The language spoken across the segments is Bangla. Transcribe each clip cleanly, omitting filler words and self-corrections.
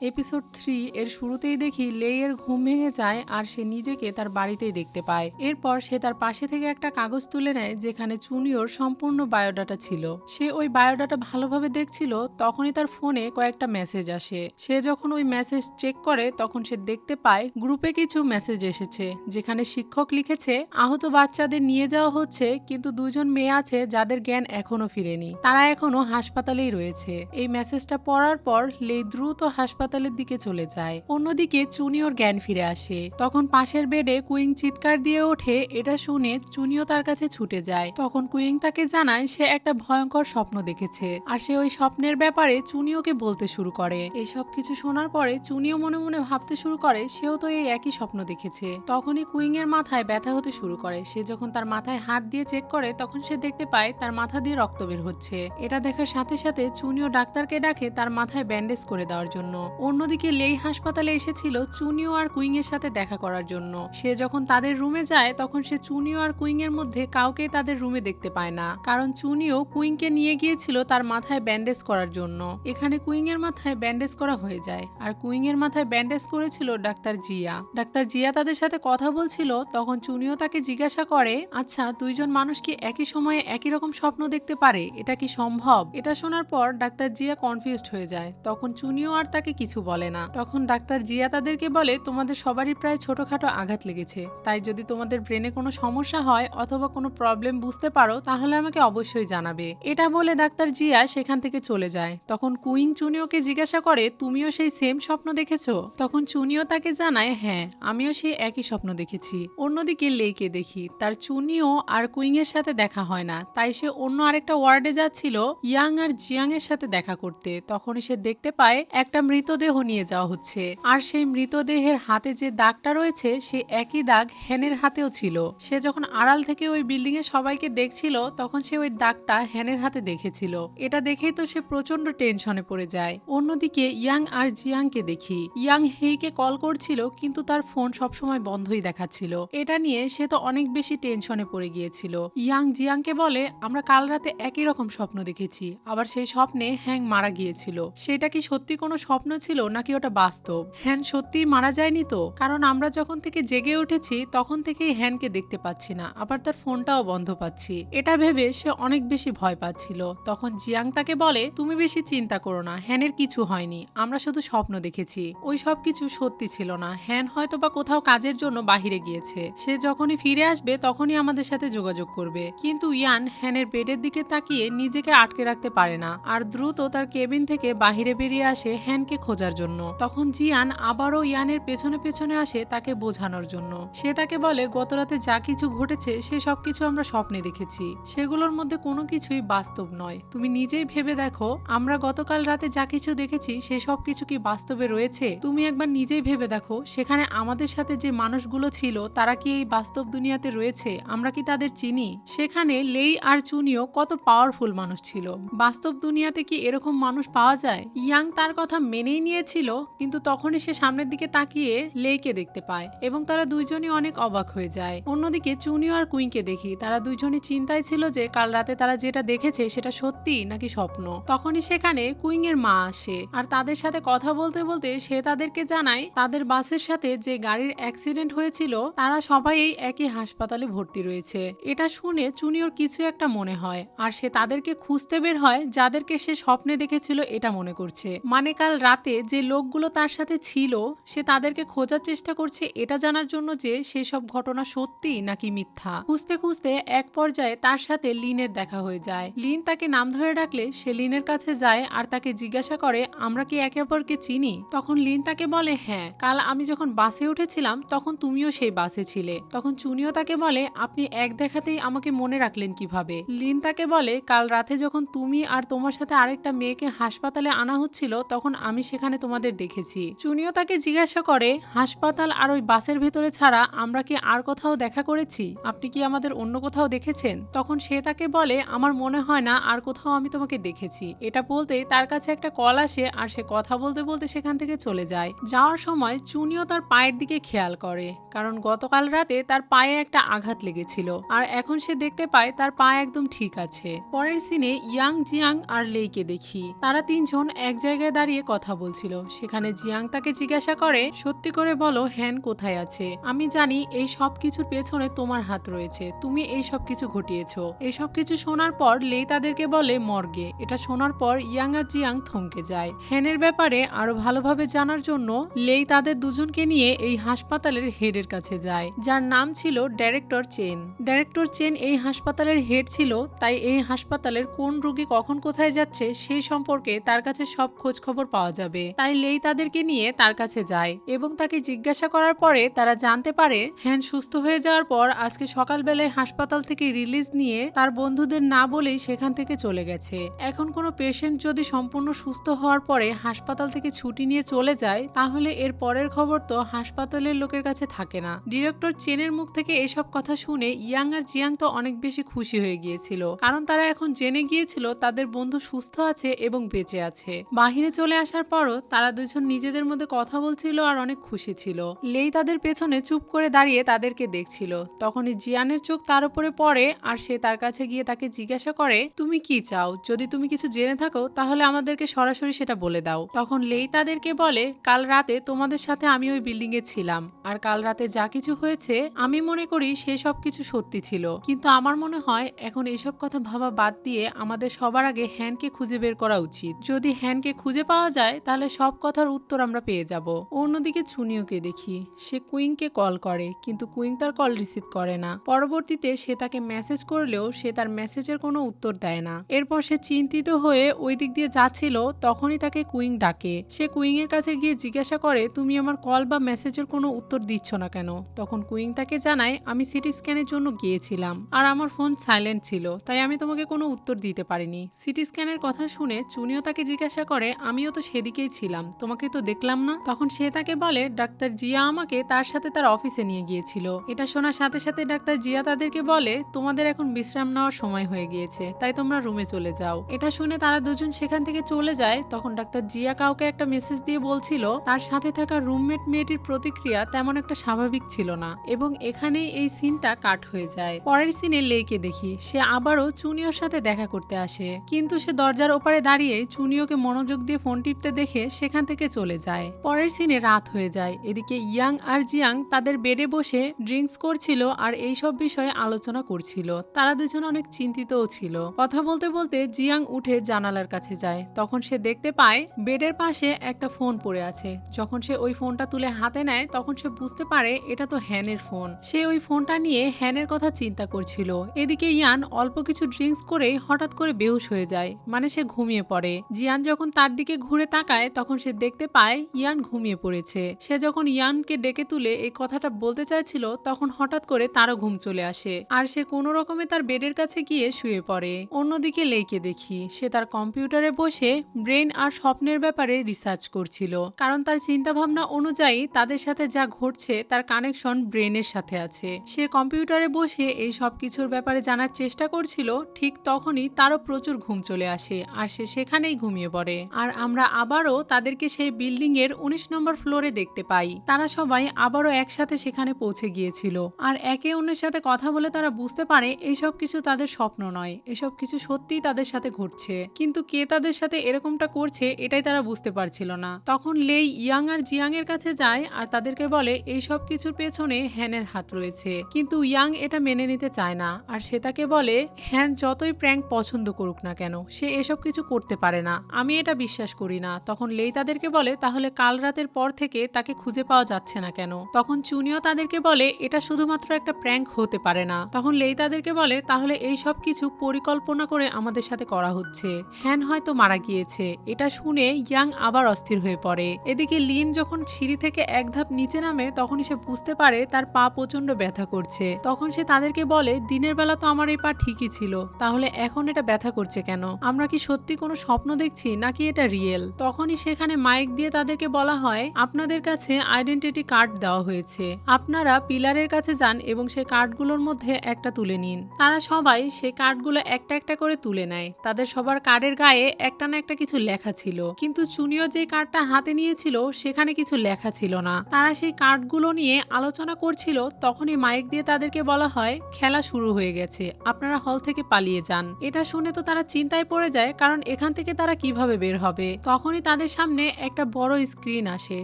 এপিসোড 3 এর শুরুতেই দেখি লেইয়ের ঘুম ভেঙে যায় আর সে নিজেকে তার বাড়িতেই দেখতে পায়। এরপর সে তার পাশে থেকে একটা কাগজ তুলে নেয় যেখানে চুনিওর সম্পূর্ণ বায়োডাটা ছিল। সে ওই বায়োডাটা ভালোভাবে দেখছিল, তখনই তার ফোনে কয়েকটা মেসেজ আসে। সে যখন ওই মেসেজ চেক করে তখন সে দেখতে পায় গ্রুপে কিছু মেসেজ এসেছে যেখানে শিক্ষক লিখেছে আহত বাচ্চাদের নিয়ে যাওয়া হচ্ছে, কিন্তু দুজন মেয়ে আছে যাদের জ্ঞান এখনো ফিরেনি, তারা এখনো হাসপাতালেই রয়েছে। এই মেসেজটা পড়ার পর লেই দ্রুত হাসপাতালের দিকে চলে যায়। অন্যদিকে চুনিওর জ্ঞান ফিরে আসে। তখন পাশের বেডে কুইং চিৎকার দিয়ে ওঠে। এটা শুনে চুনিও তার কাছে ছুটে যায়। তখন কুইং তাকে জানায় সে একটা ভয়ঙ্কর স্বপ্ন দেখেছে আর সে ওই স্বপ্নের ব্যাপারে চুনিওকে বলতে শুরু করে। এই সব কিছু শোনার পরে চুনিও মনে মনে ভাবতে শুরু করে সেও তো এই একই স্বপ্ন দেখেছে। তখনই কুইং এর মাথায় ব্যথা হতে শুরু করে। সে যখন তার মাথায় হাত দিয়ে চেক করে তখন সে দেখতে পায় তার মাথা দিয়ে রক্ত বের হচ্ছে। এটা দেখার সাথে সাথে চুনিও ডাক্তারকে ডাকে তার মাথায় ব্যান্ডেজ করে দেওয়ার জন্য। অন্যদিকে লেই হাসপাতালে এসেছিল চুনিও আর কুইং এর সাথে দেখা করার জন্য। সে যখন তাদের রুমে যায় তখন সে চুনিও আর কুইং এর মধ্যে কাউকে তাদের রুমে দেখতে পায় না, কারণ চুনিও কুইং কে নিয়ে গিয়েছিল তার মাথায় ব্যান্ডেজ করার জন্য। এখানে কুইং এর মাথায় ব্যান্ডেজ করা হয়ে যায় আর কুইং এর মাথায় ব্যান্ডেজ করেছিল ডাক্তার জিয়া। ডাক্তার জিয়া তাদের সাথে কথা বলছিল। তখন চুনিও তাকে জিজ্ঞাসা করে, আচ্ছা দুইজন মানুষ কি একই সময়ে একই রকম স্বপ্ন দেখতে পারে, এটা কি সম্ভব? এটা শোনার পর ডাক্তার জিয়া কনফিউজড হয়ে যায়। তখন চুনিও আর তাকে কিছু বলে না। তখন ডাক্তার জিয়া তাদেরকে বলে, তোমাদের সবারই প্রায় ছোটখাটো আঘাত লেগেছে, তাই যদি তোমাদের ব্রেনে কোনো সমস্যা হয় অথবা কোনো প্রবলেম বুঝতে পারো তাহলে আমাকে অবশ্যই জানাবে। এটা বলে ডাক্তার জিয়া সেখান থেকে চলে যায়। তখন কুইং চুনিওকে জিজ্ঞাসা করে, তুমিও সেই সেম স্বপ্ন দেখেছো? তখন চুনিও তাকে জানায়, হ্যাঁ আমিও সেই একই স্বপ্ন দেখেছি। অন্যদিকে লেইকে দেখি তার চুনিও আর কুইং এর সাথে দেখা হয় না, তাই সে অন্য আরেকটা ওয়ার্ডে যাচ্ছিল ইয়াং আর জিয়াং এর সাথে দেখা করতে। তখন সে দেখতে পায় একটা মৃতদেহ নিয়ে যাওয়া হচ্ছে আর সেই মৃতদেহের হাতে যে দাগটা রয়েছে সে একই দাগ হ্যানের হাতেও ছিল। সে যখন আড়াল থেকে ওই বিল্ডিং এ সবাইকে দেখছিল তখন সে ওই দাগটা হ্যানের হাতে দেখেছিল। এটা দেখেই তো সে প্রচন্ড টেনশনে পড়ে যায়। অন্যদিকে ইয়াং আর জিয়াংকে দেখি ইয়াং হেইকে কল করছিল কিন্তু তার ফোন সবসময় বন্ধই দেখাচ্ছিল। এটা নিয়ে সে তো অনেক বেশি টেনশনে পড়ে গিয়েছিল। ইয়াং জিয়াংকে বলে, আমরা কাল রাতে একই রকম স্বপ্ন দেখেছি, আবার সেই স্বপ্নে হ্যাং মারা গিয়েছিল। সেটা কি সত্যি কোনো স্বপ্ন ছিল নাকি ওটা বাস্তব? হ্যান সত্যিই মারা যায়নি তো? কারণ আমরা যখন থেকে জেগে উঠেছি তখন থেকেই হ্যানকে দেখতে পাচ্ছি না, আবার তার ফোনটাও বন্ধ পাচ্ছি। এটা ভেবে সে অনেক বেশি ভয় পাচ্ছিল। তখন জিয়াং তাকে বলে, তুমি বেশি চিন্তা করো না, হ্যানের কিছু হয়নি, আমরা শুধু স্বপ্ন দেখেছি, ওই সব কিছু সত্যি ছিল না। হ্যান হয়তো বা কোথাও কাজের জন্য বাহিরে গিয়েছে, সে যখনই ফিরে আসবে তখনই আমাদের সাথে যোগাযোগ করবে। কিন্তু ইয়ান হ্যানের বেডের দিকে তাকিয়ে নিজেকে আটকে রাখতে পারে না আর দ্রুত তার কেবিন থেকে বাহিরে বেরিয়ে আসে হ্যানকে খোঁজার জন্য। তখন জিয়ান আবারও ইয়ানের পেছনে পেছনে আসে তাকে বোঝানোর জন্য। সে তাকে বলে, গতরাতে যা কিছু ঘটেছে সে সবকিছু আমরা স্বপ্নে দেখেছি, সেগুলোর মধ্যে কোনো কিছুই বাস্তব নয়। তুমি নিজেই ভেবে দেখো, আমরা গতকাল রাতে যা কিছু দেখেছি সে সব কিছু কি বাস্তবে রয়েছে? তুমি একবার নিজেই ভেবে দেখো, সেখানে আমাদের সাথে যে মানুষগুলো ছিল তারা কি এই বাস্তব দুনিয়াতে রয়েছে? আমরা কি তাদের চিনি? সেখানে লেই আর চুনিও কত পাওয়ারফুল মানুষ ছিল। বাস্তব দুনিয়াতে কি এরকম মানুষ পাওয়া যায়? ইয়াং তার কথা মেনেই নিয়েছিল, কিন্তু তখনই সে সামনের দিকে তাকিয়ে লেইকে দেখতে পায় এবং তারা দুইজনই অনেক অবাক হয়ে যায়। অন্যদিকে চুনিও আর কুইংকে দেখি তারা দুইজনই চিন্তায় ছিল যে কাল রাতে তারা যেটা দেখেছে সেটা সত্যি নাকি স্বপ্ন। তখনই সেখানে কুইং এর মা আসে আর তাদের সাথে কথা বলতে বলতে সে তাদেরকে জানায় তাদের বাসের সাথে যে গাড়ির অ্যাক্সিডেন্ট হয়েছিল তারা সবাই এই একই হাসপাতালে ভর্তি রয়েছে। এটা শুনে চুনিওর কিছু একটা মনে হয় আর সে তাদেরকে খুঁজতে বের হয় যাদেরকে সে স্বপ্নে দেখেছিল এটা মনে করছে। মানে কাল রাতে যে লোকগুলো তার সাথে ছিল সে তাদেরকে খোঁজার চেষ্টা করছে এটা জানার জন্য যে সেসব ঘটনা সত্যি নাকি মিথ্যা। খুঁজতে খুঁজতে এক পর্যায়ে তার সাথে লিনের দেখা হয়ে যায়। লিন তাকে নাম ধরে ডাকলে সে লিনের কাছে যায় আর তাকে জিজ্ঞাসা করে, আমরা কি একে অপরকে চিনি? তখন লিন তাকে বলে, হ্যাঁ কাল আমি যখন বাসে উঠেছিলাম তখন তুমিও সেই বাসে ছিলে। তখন চুনিও তাকে বলে, আপনি এক দেখাতেই আমাকে মনে রাখলেন কিভাবে? লিন তাকে বলে, কাল রাতে যখন তুমি আর তোমার সাথে আরেকটা মেয়েকে হাসপাতালে আনা হচ্ছিল তখন আমি সেখানে তোমাদের দেখেছি। চুনিও তাকে জিজ্ঞাসা করে, হাসপাতাল আর ওই বাসের ভেতরে ছাড়া আমরা কি আর কোথাও দেখা করেছি? আপনি কি আমাদের অন্য কোথাও দেখেছেন? তখন সে তাকে বলে, আমার মনে হয় না আর কোথাও আমি তোমাকে দেখেছি। এটা বলতেই তার কাছে একটা কল আসে আর সে কথা বলতে বলতে সেখান থেকে চলে যায়। যাওয়ার সময় চুনিও তার পায়ের দিকে খেয়াল করে, কারণ গতকাল রাতে তার পায়ে একটা আঘাত লেগেছিল আর এখন সে দেখতে পায় তার পা একদম ঠিক আছে। পরের সিনে ইয়াং জিয়াং আর লেইকে দেখি তারা তিনজন এক জায়গায় দাঁড়িয়ে কথা বলছে। চলছিল। সেখানে জিয়াং তাকে জিজ্ঞাসা করে, সত্যি করে বলো হ্যান কোথায় আছে? আমি জানি এই সব কিছুর পেছনে তোমার হাত রয়েছে, তুমি এই সব কিছু ঘটিয়েছো। এই সব কিছু শোনার পর লেই তাদেরকে বলে মর্গে। এটা শোনার পর ইয়াং আর জিয়াং থমকে যায়। হ্যানের ব্যাপারে আরো ভালোভাবে জানার জন্য লেই তাদের দুজনকে নিয়ে এই হাসপাতালের হেডের কাছে যায়, যার নাম ছিল ডাইরেক্টর চেন। ডাইরেক্টর চেন এই হাসপাতালের হেড ছিল, তাই এই হাসপাতালের কোন রোগী কখন কোথায় যাচ্ছে সেই সম্পর্কে তার কাছে সব খোঁজ খবর পাওয়া যাবে। তাই লেই তাদেরকে নিয়ে তার কাছে যায় এবং তাকে জিজ্ঞাসা করার পরে তারা জানতে পারে হ্যান সুস্থ হয়ে যাওয়ার পর আজকে সকালবেলায় হাসপাতাল থেকে রিলিজ নিয়ে তার বন্ধুদের না বলেই সেখান থেকে চলে গেছে। এখন কোনো পেশেন্ট যদি সম্পূর্ণ সুস্থ হওয়ার পরে হাসপাতাল থেকে ছুটি নিয়ে চলে যায়, তাহলে এর পরের খবর তো হাসপাতালের লোকের কাছে থাকে না। ডিরেক্টর চেনের মুখ থেকে এসব কথা শুনে ইয়াং আর জিয়াং তো অনেক বেশি খুশি হয়ে গিয়েছিল, কারণ তারা এখন জেনে গিয়েছিল তাদের বন্ধু সুস্থ আছে এবং বেঁচে আছে। বাহিরে চলে আসার পরও তারা দুজন নিজেদের মধ্যে কথা বলছিল আর অনেক খুশি ছিল। লেই তাদের পেছনে চুপ করে দাঁড়িয়ে তাদেরকে দেখছিল। তখনই জিয়ানের চোখ তার উপরে পড়ে আর সে তার কাছে গিয়ে তাকে জিজ্ঞাসা করে, তুমি কি চাও? যদি তুমি কিছু জেনে থাকো তাহলে আমাদেরকে সরাসরি সেটা বলে দাও। তখন লেই তাদেরকে বলে, কাল রাতে তোমাদের সাথে আমি ওই বিল্ডিং এ ছিলাম, আর কাল রাতে যা কিছু হয়েছে আমি মনে করি সে সব কিছু সত্যি ছিল, কিন্তু আমার মনে হয় এখন এসব কথা ভাবা বাদ দিয়ে আমাদের সবার আগে হ্যানকে খুঁজে বের করা উচিত। যদি হ্যানকে খুঁজে পাওয়া যায় তাহলে সব কথার উত্তর আমরা পেয়ে যাব। অন্যদিকে চুনিওকে দেখি, সে কুইংকে কল করে, কিন্তু কুইং তার কল রিসিভ করে না। পরবর্তীতে সে তাকে মেসেজ করলেও সে তার মেসেজের কোনো উত্তর দেয় না। এরপর সে চিন্তিত হয়ে ওই দিক দিয়ে যাচ্ছিল, তখনই তাকে কুইং ডাকে। সে কুইং এর কাছে গিয়ে জিজ্ঞাসা করে, তুমি আমার কল বা মেসেজের কোনো উত্তর দিচ্ছ না কেন? তখন কুইং তাকে জানায়, আমি সিটি স্ক্যানের জন্য গিয়েছিলাম আর আমার ফোন সাইলেন্ট ছিল, তাই আমি তোমাকে কোনো উত্তর দিতে পারিনি। সিটি স্ক্যানের কথা শুনে চুনিও তাকে জিজ্ঞাসা করে, আমিও তো সেদিকেই ছিলাম, তোমাকে তো দেখলাম না। তখন সে তাকে বলে, ডাক্তার জিয়া আমাকে তার সাথে তার অফিসে নিয়ে গিয়েছিল। এটা শোনার সাথে সাথে ডাক্তার জিয়া তাদেরকে বলে, তোমাদের এখন বিশ্রাম নেওয়ার সময় হয়ে গিয়েছে, তাই তোমরা রুমে চলে যাও। এটা শুনে তারা দুজন সেখান থেকে চলে যায়। তখন ডাক্তার জিয়া কাউকে একটা মেসেজ দিয়ে বলছিল তার সাথে থাকা রুমমেট মেয়েটির প্রতিক্রিয়া তেমন একটা স্বাভাবিক ছিল না, এবং এখানেই এই সিনটা কাট হয়ে যায়। পরের সিনে লেইকে দেখি, সে আবারও চুনিওর সাথে দেখা করতে আসে, কিন্তু সে দরজার ওপারে দাঁড়িয়ে চুনিওকে মনোযোগ দিয়ে ফোন টিপতে দেখে সেখান থেকে চলে যায়। পরের সিনে রাত হয়ে যায়। এদিকে ইয়াং আর জিয়াং তাদের বেডে বসে ড্রিঙ্কস করছিল আর এই সব বিষয়ে আলোচনা করছিল। তারা দুজন অনেক চিন্তিতও ছিল। কথা বলতে বলতে জিয়াং উঠে জানালার কাছে যায়। তখন সে দেখতে পায় বেডের পাশে একটা ফোন পড়ে আছে। যখন সে ওই ফোনটা তুলে হাতে নেয় তখন সে বুঝতে পারে এটা তো হ্যানের ফোন। সে ওই ফোনটা নিয়ে হ্যানের কথা চিন্তা করছিল। এদিকে ইয়ান অল্প কিছু ড্রিঙ্কস করে হঠাৎ করে বেহুশ হয়ে যায়, মানে সে ঘুমিয়ে পড়ে। জিয়ান যখন তার দিকে ঘুরে তাকায় তখন সে দেখতে পায় ইয়ান ঘুমিয়ে পড়েছে। সে যখন ইয়ানকে ডেকে তুলে এই কথাটা বলতে চাইছিল তখন হঠাৎ করে তারও ঘুম চলে আসে আর সে কোনো রকমে তার বেডের কাছে গিয়ে শুয়ে পড়ে। অন্যদিকে লেইকে দেখি, সে তার কম্পিউটারে বসে ব্রেন আর স্বপ্নের ব্যাপারে রিসার্চ করছিল, কারণ তার চিন্তা ভাবনা অনুযায়ী তাদের সাথে যা ঘটছে তার কানেকশন ব্রেনের সাথে আছে। সে কম্পিউটারে বসে এই সব কিছুর ব্যাপারে জানার চেষ্টা করছিল। ঠিক তখনই তারও প্রচুর ঘুম চলে আসে আর সে সেখানেই ঘুমিয়ে পড়ে। আর আমরা আবারও তাদেরকে সেই বিল্ডিং এর 19 নম্বর ফ্লোরে দেখতে পাই। তারা সবাই আবারও একসাথে সেখানে পৌঁছে গিয়েছিল আর একে অন্যের সাথে কথা বলে তারা বুঝতে পারে এইসব কিছু তাদের স্বপ্ন নয়, এসব কিছু সত্যিই তাদের সাথে ঘটছে, কিন্তু কে তাদের সাথে এরকমটা করছে এটাই তারা বুঝতে পারছিল না। তখন লেই ইয়াং আর জিয়াং এর কাছে যায় আর তাদেরকে বলে এই সব কিছুর পেছনে হ্যানের হাত রয়েছে, কিন্তু ইয়াং এটা মেনে নিতে চায় না আর সে তাকে বলে, হ্যান যতই প্র্যাঙ্ক পছন্দ করুক না কেন সে এসব কিছু করতে পারে না, আমি এটা বিশ্বাস করি না। তখন লেই তাদেরকে বলে, তাহলে কাল রাতের পর থেকে তাকে খুঁজে পাওয়া যাচ্ছে না কেন? তখন চুনিও তাদেরকে বলে, এটা শুধুমাত্র একটা প্র্যাঙ্ক হতে পারে না। তখন লেই তাদেরকে বলে, তাহলে এই সব কিছু পরিকল্পনা করে আমাদের সাথে করা হচ্ছে, হ্যান হয়তো মারা গিয়েছে। এটা শুনে ইয়াং আবার অস্থির হয়ে পড়ে। এদিকে লিন যখন সিঁড়ি থেকে এক ধাপ নিচে নামে তখনই সে বুঝতে পারে তার পা প্রচন্ড ব্যথা করছে। তখন সে তাদেরকে বলে, দিনের বেলা তো আমার এই পা ঠিকই ছিল, তাহলে এখন এটা ব্যথা করছে কেন? আমরা কি সত্যি কোনো স্বপ্ন দেখছি নাকি এটা রিয়েল? তখনই সেখানে মাইক দিয়ে তাদেরকে বলা হয়, আপনাদের কাছে আইডেন্টিটি কার্ড দেওয়া হয়েছে, আপনারা পিলারের কাছে যান এবং সেই কার্ডগুলোর মধ্যে একটা তুলে নিন। তারা সবাই সেই কার্ডগুলো একটা একটা করে তুলে নেয়। তাদের সবার কার্ডের গায়ে একটা না একটা কিছু লেখা ছিল, কিন্তু চুনিও যে কার্ডটা হাতে নিয়েছিল সেখানে কিছু লেখা ছিল না। তারা সেই কার্ডগুলো নিয়ে আলোচনা করছিল। তখনই মাইক দিয়ে তাদেরকে বলা হয়, খেলা শুরু হয়ে গেছে, আপনারা হল থেকে পালিয়ে যান। এটা শুনে তো তারা চিন্তায় পড়ে যায়, কারণ এখান থেকে তারা কিভাবে বের হবে। তখনই তাদের সামনে একটা বড় স্ক্রিন আসে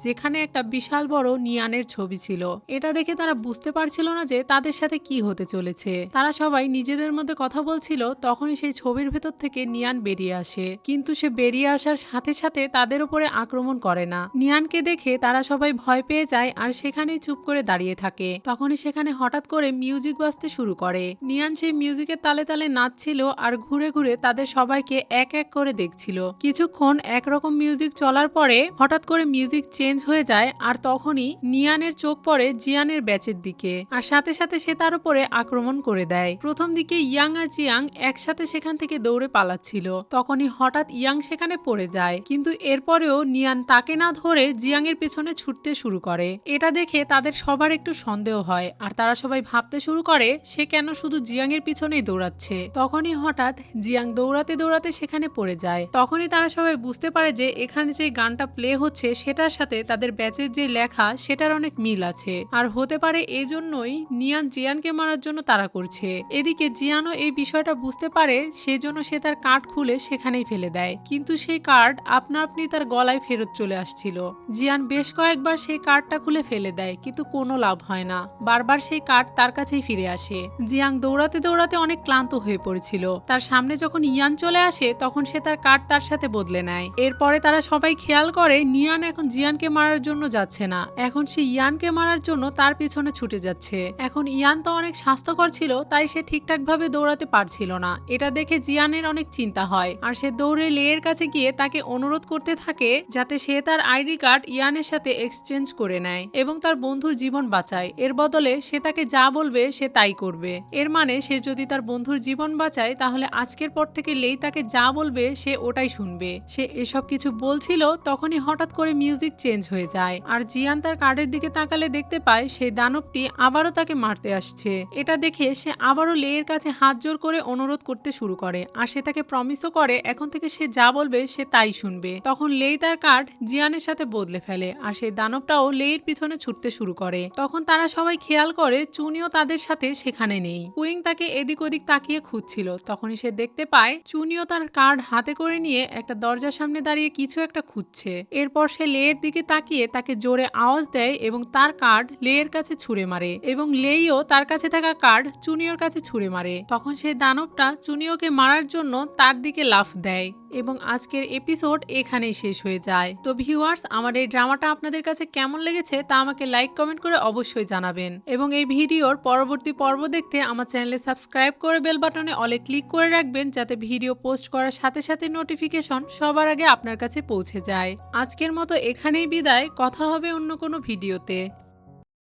যেখানে একটা বিশাল বড় নিয়ানের ছবি ছিল। এটা দেখে তারা বুঝতে পারছিল না যে তাদের সাথে কি হতে চলেছে। তারা সবাই নিজেদের মধ্যে কথা বলছিল, তখনই সেই ছবির ভেতর থেকে নিয়ান বেরিয়ে আসে। কিন্তু সে বেরিয়ে আসার সাথে সাথে তাদের উপরে আক্রমণ করে না। নিয়ানকে দেখে তারা সবাই ভয় পেয়ে যায় আর সেখানেই চুপ করে দাঁড়িয়ে থাকে। তখনই সেখানে হঠাৎ করে মিউজিক বাজতে শুরু করে। নিয়ান সেই মিউজিকের তালে তালে নাচছিল আর ঘুরে ঘুরে তাদের সবাইকে এক এক করে দেখছিল। কিছুক্ষণ একরকম মিউজিক চলার পরে হঠাৎ করে মিউজিক চেঞ্জ হয়ে যায় আর তখনই নিয়ানের চোখ পড়ে জিয়ানের ব্যাচের দিকে আর সাথে সাথে সে তার উপরে আক্রমণ করে দেয়। প্রথম দিকে ইয়াং আর জিয়াং একসাথে সেখান থেকে দৌড়ে পালাচ্ছিল, তখনই হঠাৎ ইয়াং সেখানে পড়ে যায়। কিন্তু এরপরেও নিয়ান তাকে না ধরে জিয়াং এর পেছনে ছুটতে শুরু করে। এটা দেখে তাদের সবার একটু সন্দেহ হয় আর তারা সবাই ভাবতে শুরু করে সে কেন শুধু জিয়াং এর পিছনেই দৌড়াচ্ছে। তখনই হঠাৎ জিয়াং দৌড়াতে দৌড়াতে সেখানে পড়ে যায়। তখনই তারা সবাই বুঝতে পারে যে এখানে যে গানটা প্লে হচ্ছে সেটার সাথে তাদের ব্যাচের যে লেখা সেটার অনেক মিল আছে আর হতে পারে এই জন্যই নিয়ান জিয়ানকে মারার জন্য তারা করছে। এদিকে জিয়ানও এই বিষয়টা বুঝতে পারে, সেজন্য সে তার কার্ড খুলে সেখানেই ফেলে দেয়। কিন্তু সেই কার্ড আপনা আপনি তার গলায় ফেরত চলে আসছিল। জিয়ান বেশ কয়েকবার সেই কার্ডটা খুলে ফেলে দেয় কিন্তু কোনো লাভ হয় না, বারবার সেই কার্ড তার কাছেই ফিরে আসে। জিয়াং দৌড়াতে দৌড়াতে অনেক ক্লান্ত হয়ে পড়েছিল। তার সামনে যখন ইয়ান চলে আসে তখন সে তার কার্ড তার সাথে বদলে নেয়। এরপরে তারা সবাই খেয়াল করে নিয়ান এখন জিয়ানকে মারার জন্য যাচ্ছে না, এখন সে ইয়ানকে মারার জন্য তার পিছনে ছুটে যাচ্ছে। এখন ইয়ান তো অনেক স্বাস্থ্যকর ছিল তাই সে ঠিকঠাক ভাবে দৌড়াতে পারছিল না। এটা দেখে জিয়ানের অনেক চিন্তা হয় আর সে দৌড়ে লেয়ের কাছে গিয়ে তাকে অনুরোধ করতে থাকে যাতে সে তার আইডি কার্ড ইয়ানের সাথে এক্সচেঞ্জ করে নেয় এবং তার বন্ধুর জীবন বাঁচায়। এর বদলে সে তাকে যা বলবে সে তাই করবে। এর মানে সে যদি তার বন্ধুর জীবন বাঁচায় তাহলে আজকের পর থেকে লেই তাকে যা বলবে সে ওটাই শুনবে। সে এসব কিছু বলছিল তখনই হঠাৎ করে মিউজিক চেঞ্জ হয়ে যায় আর জিয়ান তার কার্ডের দিকে তাকালে দেখতে পায় সেই দানবটি আবারও তাকে মারতে আসছে। এটা দেখে সে আবারও লেয়ের কাছে হাত জোর করে অনুরোধ করতে শুরু করে আর সে তাকে প্রমিসও করে এখন থেকে সে যা বলবে সে তাই শুনবে। তখন লেই তার কার্ড জিয়ানের সাথে বদলে ফেলে আর সেই দানবটাও লেইর পিছনে ছুটতে শুরু করে। তখন তারা সবাই খেয়াল করে চুনিও তাদের সাথে সেখানে নেই। কুইং তাকে এদিক ওদিক তাকিয়ে খুঁজছিল, তখনই সে দেখতে পায় চুনিও তার কার্ড হাতে করে নিয়ে একটা দরজার সামনে দাঁড়িয়ে কিছু একটা খুঁজছে। এরপর সে লেয়ের দিকে তাকিয়ে তাকে জোরে আওয়াজ দেয় এবং তার কার্ড লেয়ের কাছে ছুঁড়ে মারে এবং লেইও তার কাছে থাকা কার্ড চুনিওর কাছে ছুঁড়ে মারে। তখন সেই দানবটা চুনিওকে মারার জন্য তার দিকে লাফ দেয় এবং আজকের এপিসোড এখানেই শেষ হয়ে যায়। তো ভিউয়ার্স, আমার এই ড্রামাটা আপনাদের কাছে কেমন লেগেছে তা আমাকে লাইক কমেন্ট করে অবশ্যই জানাবেন এবং এই ভিডিওর পরবর্তী পর্ব দেখতে আমার চ্যানেলে সাবস্ক্রাইব করে বেল বাটনে অলে ক্লিক করে রাখবেন যাতে ভিডিও পোস্ট করার সাথে সাথে নোটিফিকেশন সবার আগে আপনার কাছে পৌঁছে যায়। আজকের মতো এখানেই বিদায়, কথা হবে অন্য কোনো ভিডিওতে।